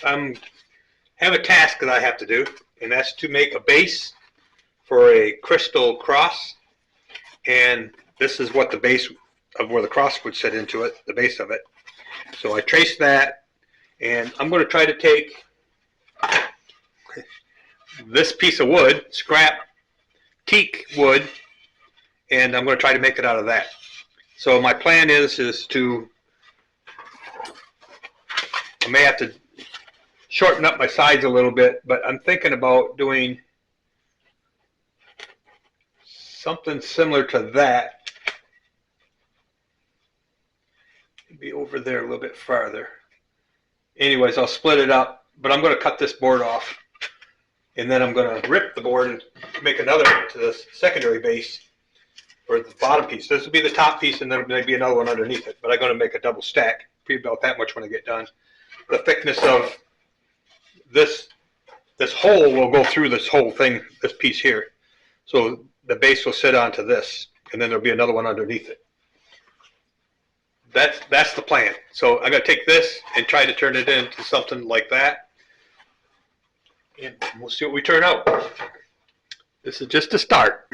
I have a task that I have to do, and that's to make a base for a crystal cross. And this is what the base of where the cross would sit into it, the base of it. So I traced that, and I'm going to try to take this piece of wood, scrap teak wood, and I'm going to try to make it out of that. So my plan is to, I may have to shorten up my sides a little bit, but I'm thinking about doing something similar to that. Maybe over there a little bit farther. Anyways, I'll split it up, but I'm going to cut this board off, and then I'm going to rip the board and make another to this secondary base, or the bottom piece. This will be the top piece, and then maybe another one underneath it, but I'm going to make a double stack, probably about that much when I get done. The thickness of this hole will go through this whole thing, this piece here. So the base will sit onto this, and then there'll be another one underneath it. That's the plan. So I'm going to take this and try to turn it into something like that, and we'll see what we turn out. This is just a start.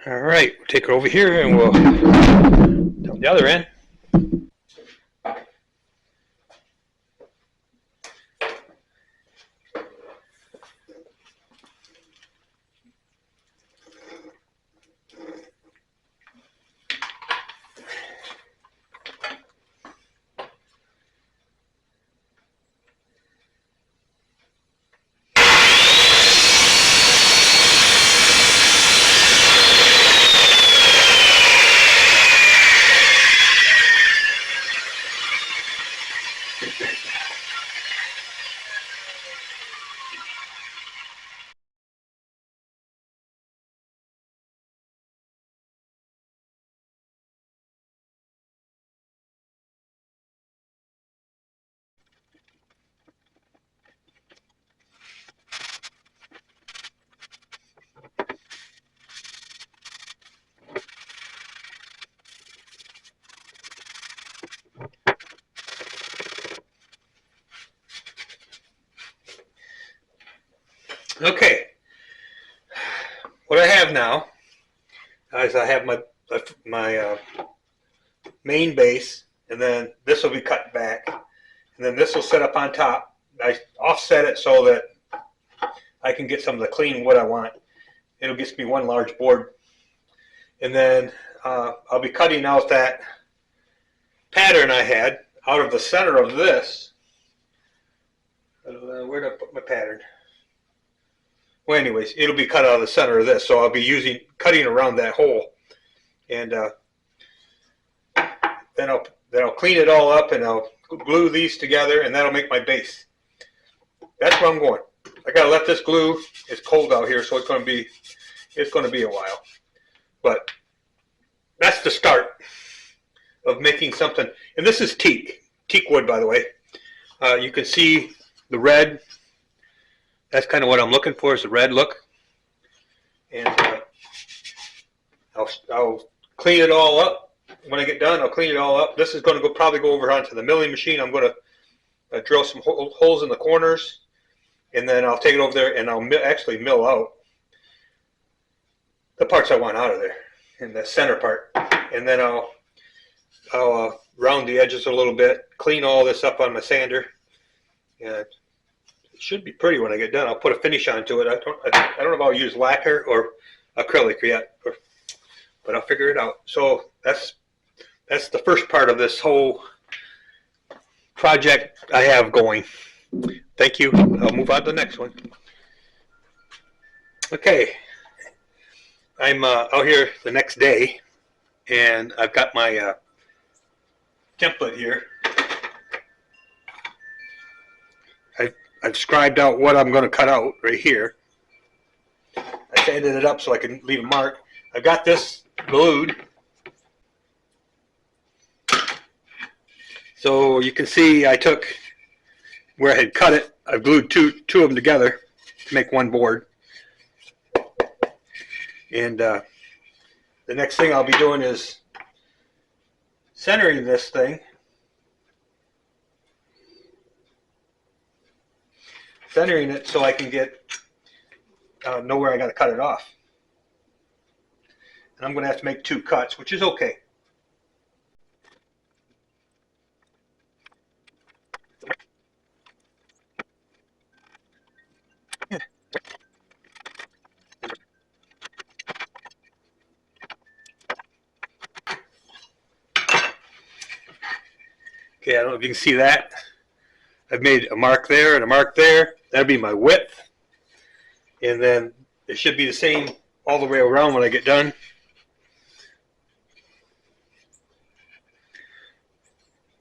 All right, we'll take her over here and we'll down the other end. Okay, what I have now is I have my main base, and then this will be cut back, and then this will set up on top. I offset it so that I can get some of the clean wood I want. It'll get me one large board, and then I'll be cutting out that pattern I had out of the center of this. Where did I put my pattern? Well, anyways, it'll be cut out of the center of this, so I'll be cutting around that hole, and then I'll clean it all up and I'll glue these together, and that'll make my base. That's where I'm going. I gotta let this glue. It's cold out here, so it's going to be a while, but that's the start of making something. And this is teak wood, by the way. You can see the red. That's kind of what I'm looking for, is the red look. And I'll clean it all up. When I get done, I'll clean it all up. This is going to probably go over onto the milling machine. I'm going to drill some holes in the corners, and then I'll take it over there and I'll actually mill out the parts I want out of there, in the center part. And then I'll round the edges a little bit, clean all this up on my sander, and it should be pretty when I get done. I'll put a finish onto it. I don't know if I'll use lacquer or acrylic yet, but I'll figure it out. So that's the first part of this whole project I have going. Thank you. I'll move on to the next one. Okay, I'm out here the next day, and I've got my template here. I've scribed out what I'm going to cut out right here. I sanded it up so I can leave a mark. I've got this glued, so you can see I took where I had cut it. I've glued two of them together to make one board. And the next thing I'll be doing is centering this thing. Centering it so I can know where I got to cut it off. And I'm going to have to make 2 cuts, which is okay. Okay, I don't know if you can see that. I've made a mark there and a mark there. That'll be my width. And then it should be the same all the way around when I get done.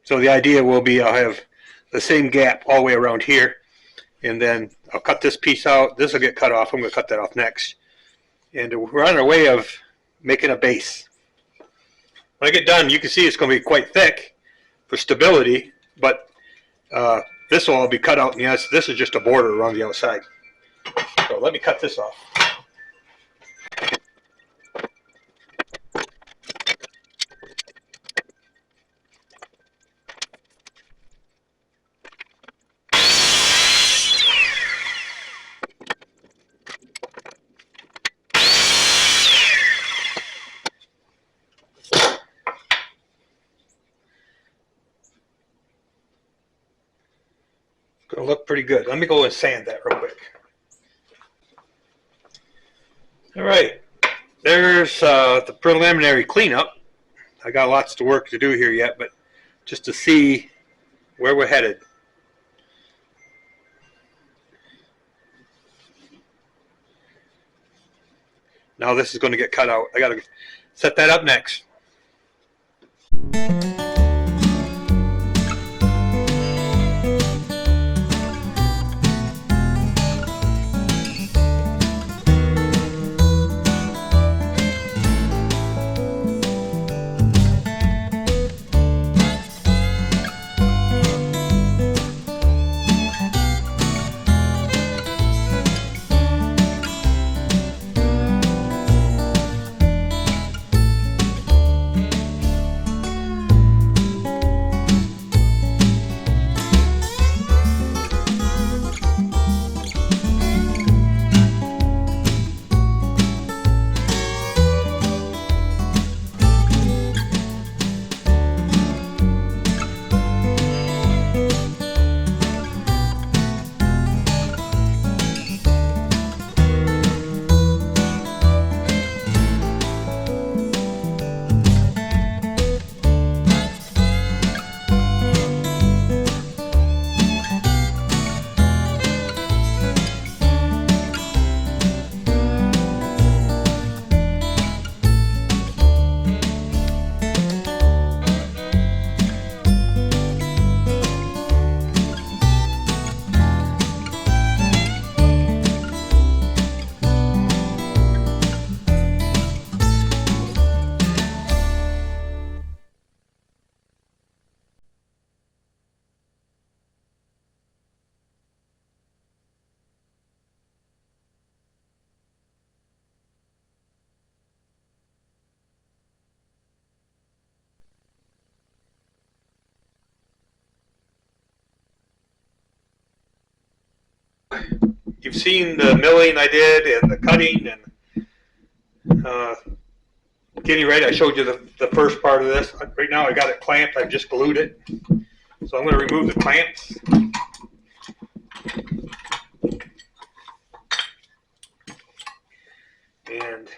So the idea will be I'll have the same gap all the way around here. And then I'll cut this piece out. This will get cut off. I'm going to cut that off next. And we're on our way of making a base. When I get done, you can see it's going to be quite thick for stability, but this will all be cut out, and yes, this is just a border around the outside. So let me cut this off. Gonna look pretty good. Let me go and sand that real quick. All right, there's the preliminary cleanup. I got lots of work to do here yet, but just to see where we're headed. Now this is going to get cut out. I got to set that up next. You've seen the milling I did and the cutting and getting ready. I showed you the first part of this. Right now I got it clamped. I've just glued it. So I'm going to remove the clamps. And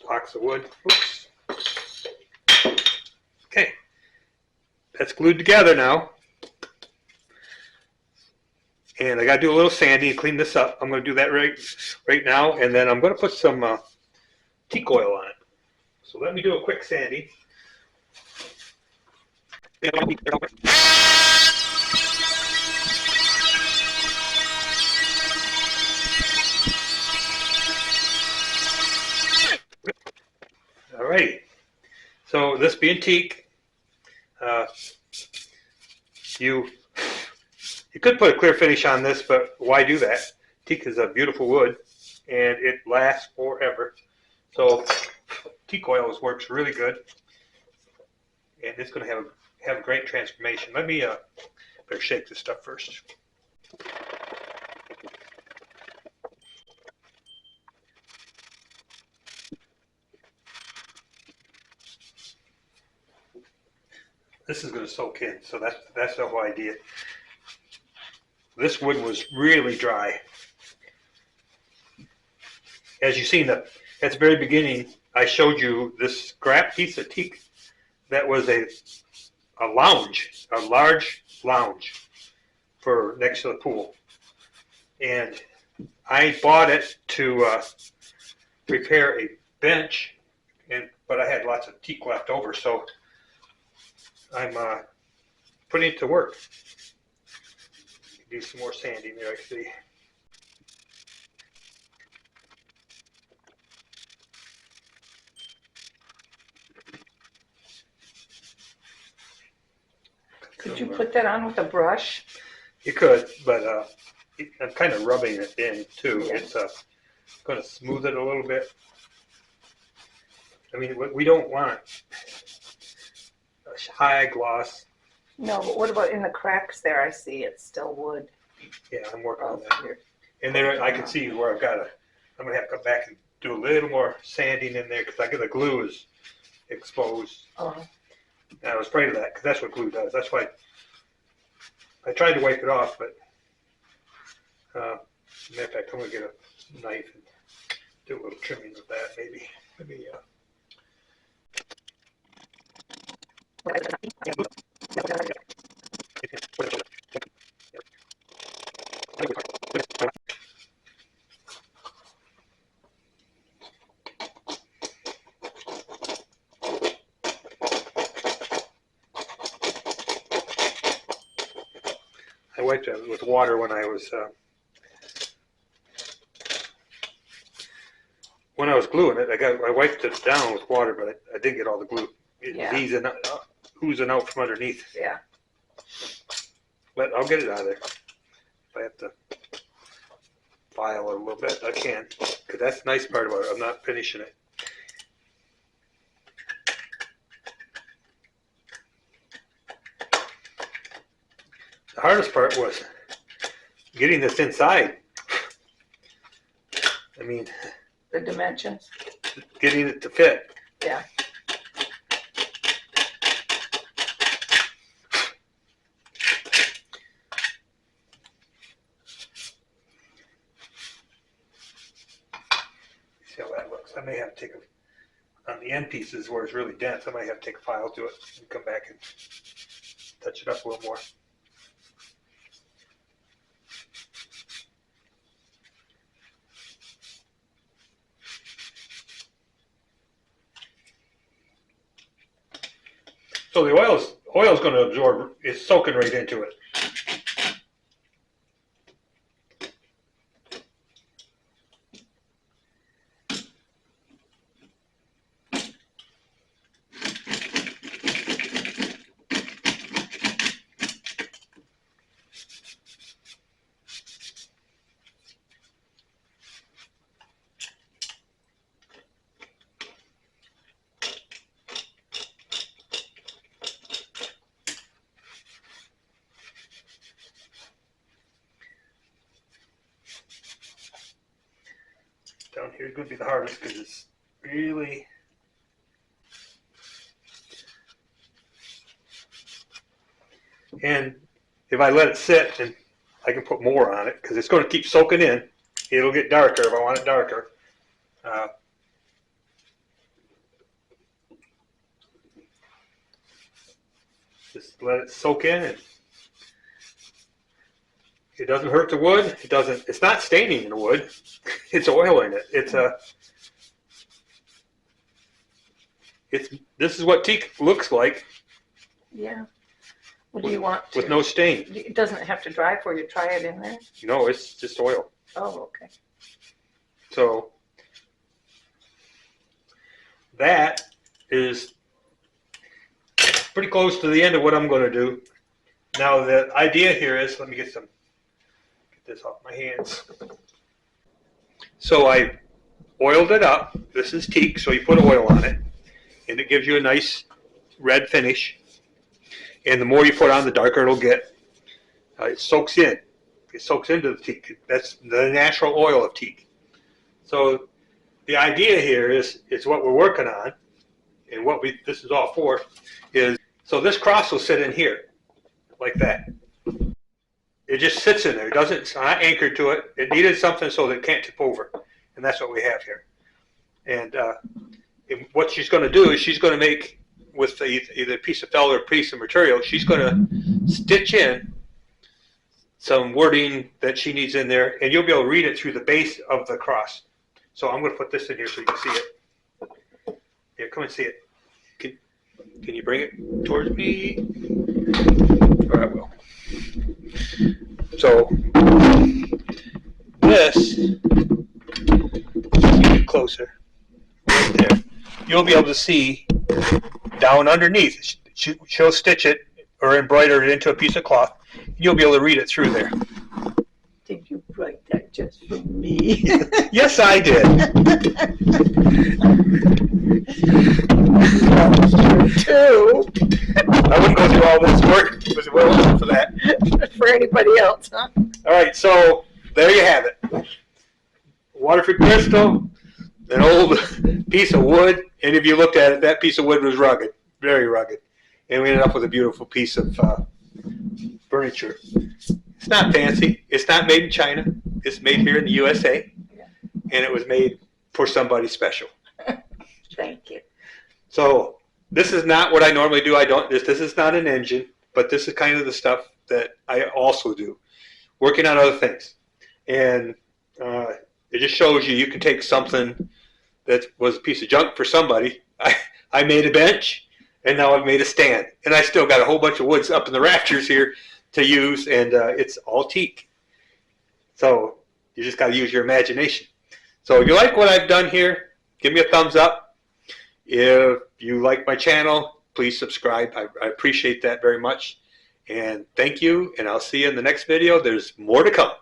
blocks of wood. Oops. Okay, that's glued together now. And I got to do a little sanding and clean this up. I'm going to do that right now, and then I'm going to put some teak oil on it. So let me do a quick sanding. All right. So this being teak, you could put a clear finish on this, but why do that? Teak is a beautiful wood, and it lasts forever. So teak oil works really good, and it's going to have a great transformation. Let me better shake this stuff first. This is going to soak in, so that's the whole idea. This wood was really dry. As you seen at the very beginning, I showed you this scrap piece of teak that was a lounge, a large lounge for next to the pool. And I bought it to prepare a bench, but I had lots of teak left over, so I'm putting it to work. Do some more sanding there, I see. Could you put that on with a brush? You could, but I'm kind of rubbing it in too. Yeah. It's going to smooth it a little bit. I mean, we don't want a high gloss. No, but what about in the cracks there? I see it's still wood. Yeah, I'm working on that. Here. And then I can see where I'm going to have to come back and do a little more sanding in there because the glue is exposed. Oh, And I was afraid of that because that's what glue does. That's why I tried to wipe it off, but matter of fact, I'm going to get a knife and do a little trimming of that maybe. I wiped it with water when I was gluing it. I wiped it down with water, but I didn't get all the glue. It was oozing out from underneath. yeah. But I'll get it out of there. If I have to file it a little bit, I can. Because that's the nice part about it. I'm not finishing it. The hardest part was getting this inside. I mean, The dimensions. getting it to fit. Yeah. See how that looks. I may have to take on the end pieces where it's really dense, I might have to take a file to it and come back and touch it up a little more. So the oil's going to absorb, it's soaking right into it. Down here is going to be the hardest because it's really and if I let it sit, and I can put more on it because it's going to keep soaking in. It'll get darker if I want it darker. Just let it soak in, and it doesn't hurt the wood. It's not staining the wood. It's oil in it. This is what teak looks like. Yeah. What do you want? With no stain. It doesn't have to dry before you try it in there? No, it's just oil. Oh, okay. So that is pretty close to the end of what I'm going to do. Now the idea here is, let me get this off my hands. So I oiled it up. This is teak, so you put oil on it, and it gives you a nice red finish. And the more you put on, the darker it'll get. It soaks in. It soaks into the teak. That's the natural oil of teak. So the idea here is what we're working on, and this is all for, is so this cross will sit in here, like that. It just sits in there. It's not anchored to it. It needed something so that it can't tip over, and that's what we have here. And what she's going to do is she's going to make, with either a piece of felt or a piece of material, she's going to stitch in some wording that she needs in there, and you'll be able to read it through the base of the cross. So I'm going to put this in here so you can see it. Here, come and see it. Can you bring it towards me? All right, I will. So this, get closer, right there. You'll be able to see down underneath. She'll stitch it or embroider it into a piece of cloth. You'll be able to read it through there. Did you write that just for me? Yes, I did. Too. I wouldn't go through all this work if it wasn't for that. For anybody else, huh? All right, so there you have it. Waterford crystal, an old piece of wood, and if you looked at it, that piece of wood was rugged, very rugged. And we ended up with a beautiful piece of furniture. It's not fancy. It's not made in China. It's made here in the USA, and it was made for somebody special. Thank you. So this is not what I normally do. I don't. This is not an engine, but this is kind of the stuff that I also do, working on other things, and it just shows you can take something that was a piece of junk for somebody. I made a bench, and now I've made a stand, and I still got a whole bunch of woods up in the rafters here to use, and it's all teak. So you just got to use your imagination. So if you like what I've done here, give me a thumbs up. If you like my channel, please subscribe. I appreciate that very much. And thank you, and I'll see you in the next video. There's more to come.